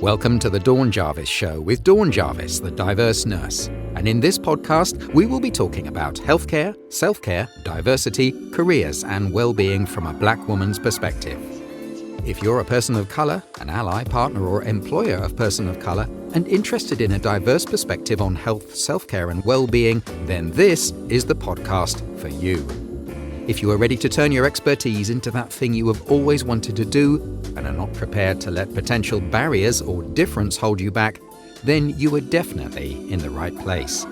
Welcome to the Dawn Jarvis Show with Dawn Jarvis, the diverse nurse. And in this podcast, we will be talking about healthcare, self-care, diversity, careers, and well-being from a Black woman's perspective. If you're a person of colour, an ally, partner, or employer of person of colour, and interested in a diverse perspective on health, self-care, and well-being, then this is the podcast for you. If you are ready to turn your expertise into that thing you have always wanted to do and are not prepared to let potential barriers or difference hold you back, then you are definitely in the right place.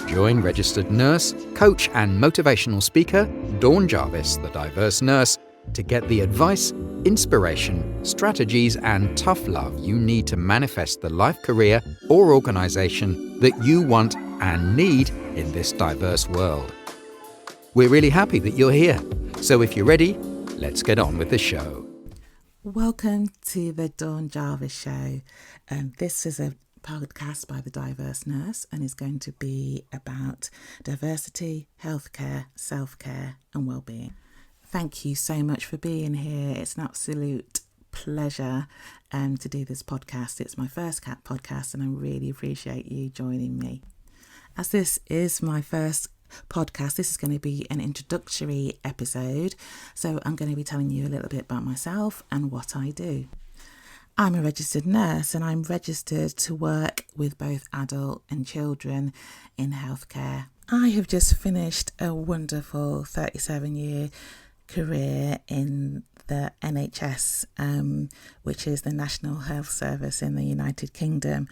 Join registered nurse, coach and motivational speaker Dawn Jarvis, the diverse nurse, to get the advice, inspiration, strategies and tough love you need to manifest the life, career or organisation that you want and need in this diverse world. We're really happy that you're here. So if you're ready, let's get on with the show. Welcome to the Dawn Jarvis Show. This is a podcast by the Diverse Nurse and is going to be about diversity, healthcare, self-care and well-being. Thank you so much for being here. It's an absolute pleasure to do this podcast. It's my first CAT podcast and I really appreciate you joining me. As this is my first podcast, this is going to be an introductory episode, so I'm going to be telling you a little bit about myself and what I do. I'm a registered nurse and I'm registered to work with both adult and children in healthcare. I have just finished a wonderful 37-year career in the NHS, which is the National Health Service in the United Kingdom,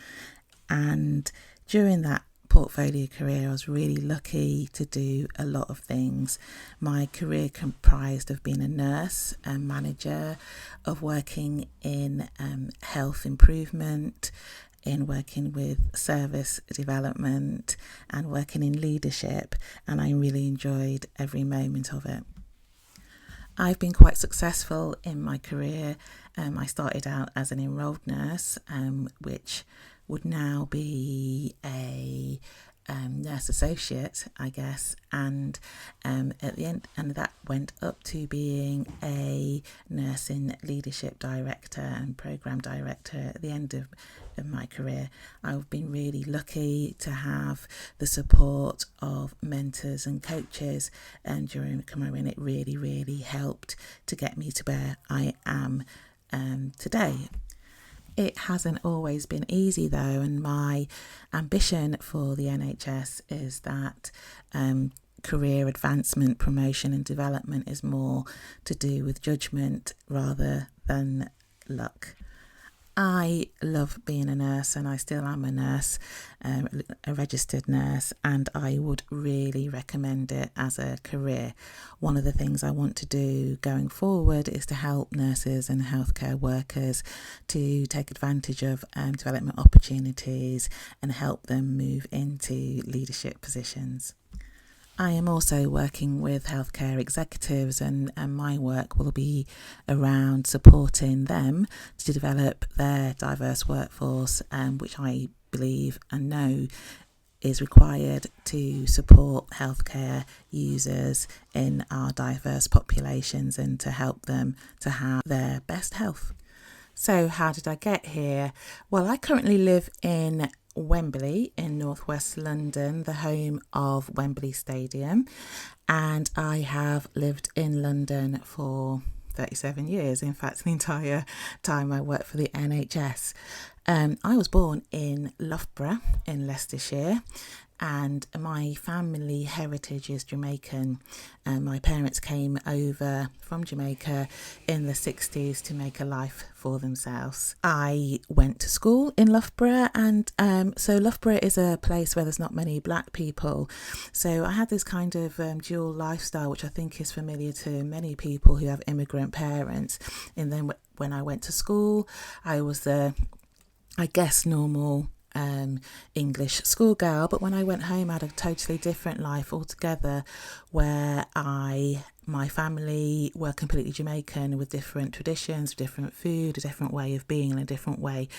and during that portfolio career I was really lucky to do a lot of things. My career comprised of being a nurse, a manager, of working in health improvement, in working with service development and working in leadership, and I really enjoyed every moment of it. I've been quite successful in my career. I started out as an enrolled nurse, which would now be a nurse associate, I guess, and at the end, and that went up to being a nursing leadership director and program director at the end of my career. I've been really lucky to have the support of mentors and coaches during my career, and it really helped to get me to where I am today. It hasn't always been easy though, and my ambition for the NHS is that career advancement, promotion and development is more to do with judgment rather than luck. I love being a nurse and I still am a nurse, a registered nurse, and I would really recommend it as a career. One of the things I want to do going forward is to help nurses and healthcare workers to take advantage of development opportunities and help them move into leadership positions. I am also working with healthcare executives and my work will be around supporting them to develop their diverse workforce, which I believe and know is required to support healthcare users in our diverse populations and to help them to have their best health. So how did I get here? Well, I currently live in Wembley in northwest London, the home of Wembley Stadium, and I have lived in London for 37 years. In fact, the entire time I worked for the NHS. I was born in Loughborough in Leicestershire, and my family heritage is Jamaican. My parents came over from Jamaica in the 60s to make a life for themselves. I went to school in Loughborough, and so Loughborough is a place where there's not many Black people. So I had this kind of dual lifestyle, which I think is familiar to many people who have immigrant parents. And then when I went to school, I was the, I guess, normal English schoolgirl, but when I went home I had a totally different life altogether, where my family were completely Jamaican with different traditions, different food, a different way of being and a different way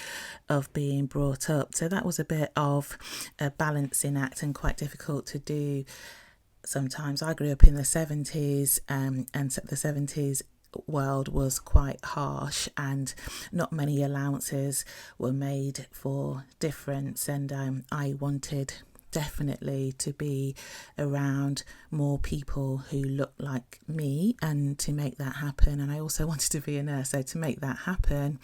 of being brought up. So that was a bit of a balancing act and quite difficult to do sometimes. I grew up in the 70s and the 70s world was quite harsh and not many allowances were made for difference, and I wanted definitely to be around more people who look like me and to make that happen. And I also wanted to be a nurse, so to make that happen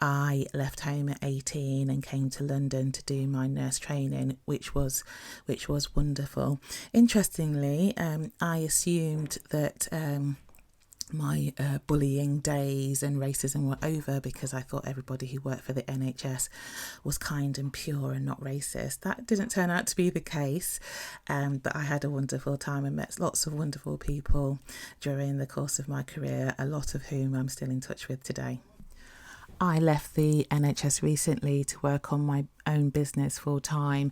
I left home at 18 and came to London to do my nurse training, which was wonderful. Interestingly, I assumed that my bullying days and racism were over because I thought everybody who worked for the NHS was kind and pure and not racist. That didn't turn out to be the case, but I had a wonderful time and met lots of wonderful people during the course of my career, a lot of whom I'm still in touch with today. I left the NHS recently to work on my own business full time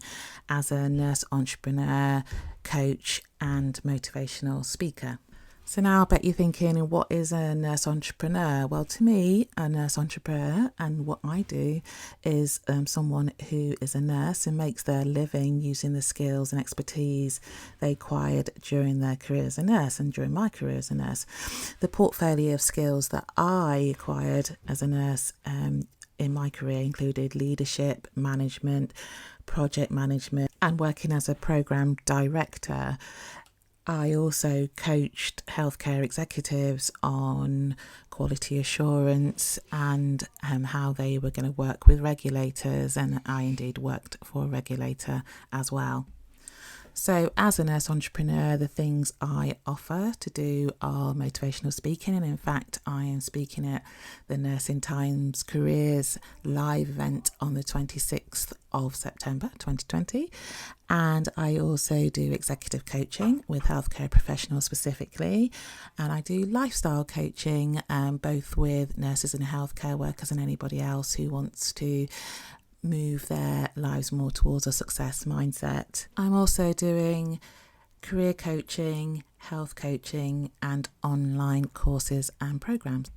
as a nurse entrepreneur, coach and motivational speaker. So now I bet you're thinking, what is a nurse entrepreneur? Well, to me, a nurse entrepreneur and what I do is someone who is a nurse and makes their living using the skills and expertise they acquired during their career as a nurse and during my career as a nurse. The portfolio of skills that I acquired as a nurse in my career included leadership, management, project management, and working as a program director. I also coached healthcare executives on quality assurance and how they were going to work with regulators, and I indeed worked for a regulator as well. So as a nurse entrepreneur, the things I offer to do are motivational speaking, and in fact I am speaking at the Nursing Times Careers live event on the 26th of September 2020, and I also do executive coaching with healthcare professionals specifically, and I do lifestyle coaching both with nurses and healthcare workers and anybody else who wants to move their lives more towards a success mindset. I'm also doing career coaching, health coaching and online courses and programs.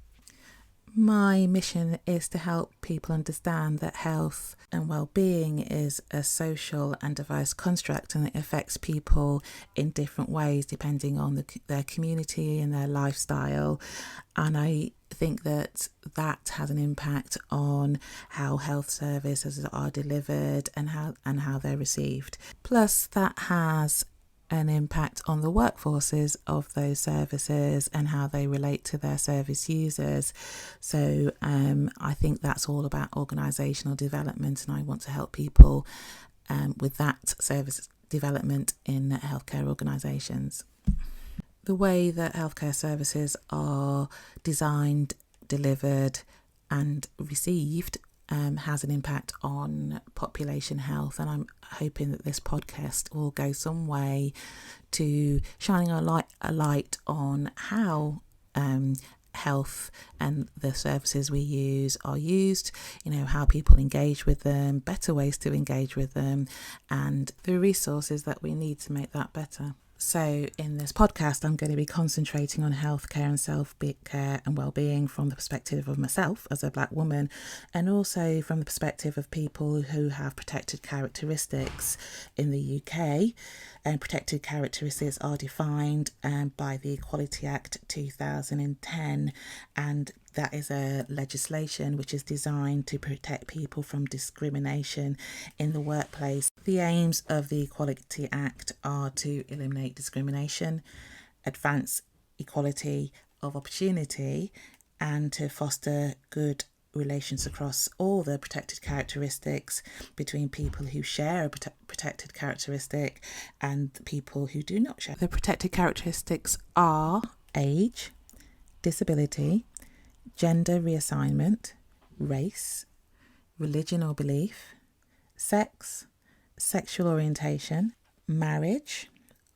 My mission is to help people understand that health and well-being is a social and diverse construct, and it affects people in different ways depending on their community and their lifestyle. And I think that has an impact on how health services are delivered and how they're received. Plus, that has an impact on the workforces of those services and how they relate to their service users. So I think that's all about organisational development, and I want to help people with that service development in healthcare organisations. The way that healthcare services are designed, delivered and received has an impact on population health, and I'm hoping that this podcast will go some way to shining a light on how health and the services we use are used, how people engage with them, better ways to engage with them, and the resources that we need to make that better. So in this podcast, I'm going to be concentrating on healthcare and self-care and well-being from the perspective of myself as a Black woman, and also from the perspective of people who have protected characteristics in the UK. And protected characteristics are defined by the Equality Act 2010, and that is a legislation which is designed to protect people from discrimination in the workplace. The aims of the Equality Act are to eliminate discrimination, advance equality of opportunity, and to foster good relations across all the protected characteristics between people who share a protected characteristic and people who do not share. The protected characteristics are age, disability, gender reassignment, race, religion or belief, sex, sexual orientation, marriage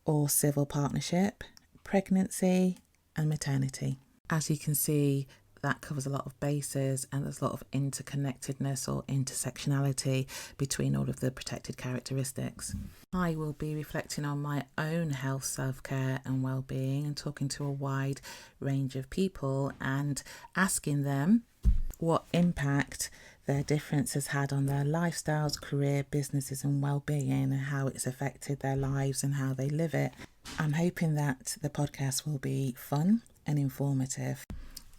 or civil partnership, pregnancy and maternity. As you can see, that covers a lot of bases, and there's a lot of interconnectedness or intersectionality between all of the protected characteristics. I will be reflecting on my own health, self-care and well-being, and talking to a wide range of people and asking them what impact their difference has had on their lifestyles, career, businesses and well-being, and how it's affected their lives and how they live it. I'm hoping that the podcast will be fun and informative.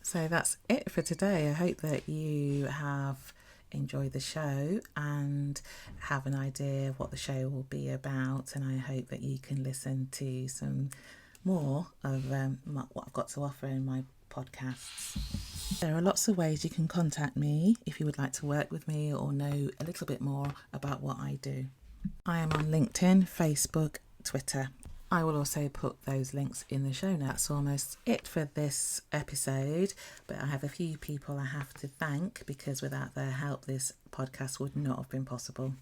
So that's it for today. I hope that you have enjoyed the show and have an idea of what the show will be about, and I hope that you can listen to some more of what I've got to offer in my podcasts. There are lots of ways you can contact me if you would like to work with me or know a little bit more about what I do. I am on LinkedIn, Facebook, Twitter. I will also put those links in the show notes. That's almost it for this episode, but I have a few people I have to thank because without their help this podcast would not have been possible.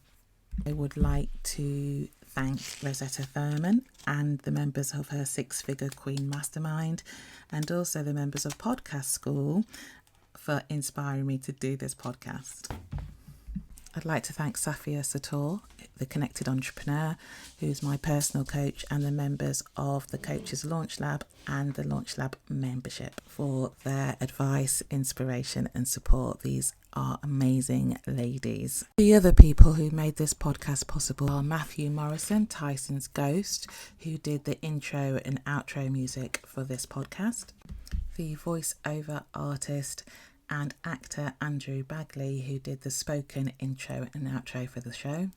I would like to thank Rosetta Thurman and the members of her Six Figure Queen Mastermind, and also the members of Podcast School for inspiring me to do this podcast. I'd like to thank Safia Sator, the Connected Entrepreneur, who's my personal coach, and the members of the Coaches Launch Lab and the Launch Lab membership for their advice, inspiration and support. These are amazing ladies. The other people who made this podcast possible are Matthew Morrison, Tyson's Ghost, who did the intro and outro music for this podcast, the voiceover artist and actor Andrew Bagley, who did the spoken intro and outro for the show,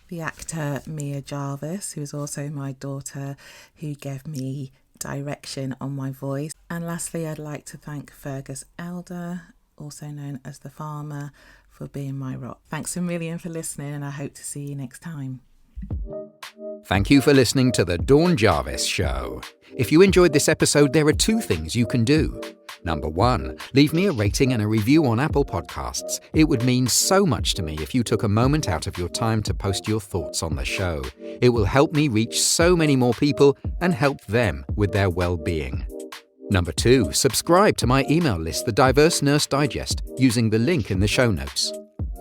the actor Mia Jarvis, who is also my daughter, who gave me direction on my voice, and lastly I'd like to thank Fergus Elder, also known as the Farmer, for being my rock. Thanks a million for listening, and I hope to see you next time. Thank you for listening to the Dawn Jarvis Show. If you enjoyed this episode, there are 2 things you can do. Number 1, leave me a rating and a review on Apple Podcasts. It would mean so much to me if you took a moment out of your time to post your thoughts on the show. It will help me reach so many more people and help them with their well-being. Number 2, subscribe to my email list, the Diverse Nurse Digest, using the link in the show notes.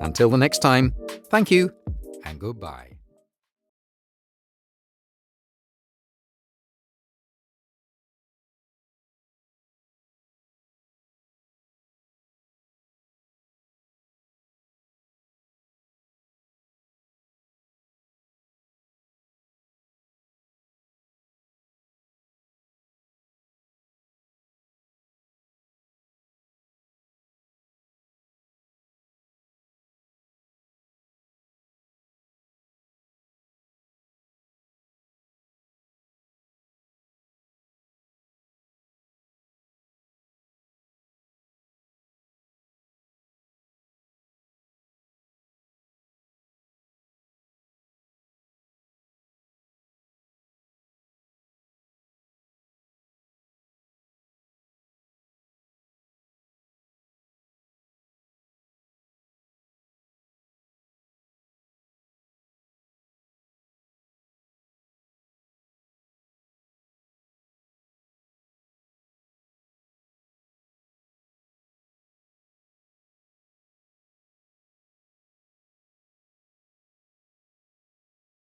Until the next time, thank you and goodbye.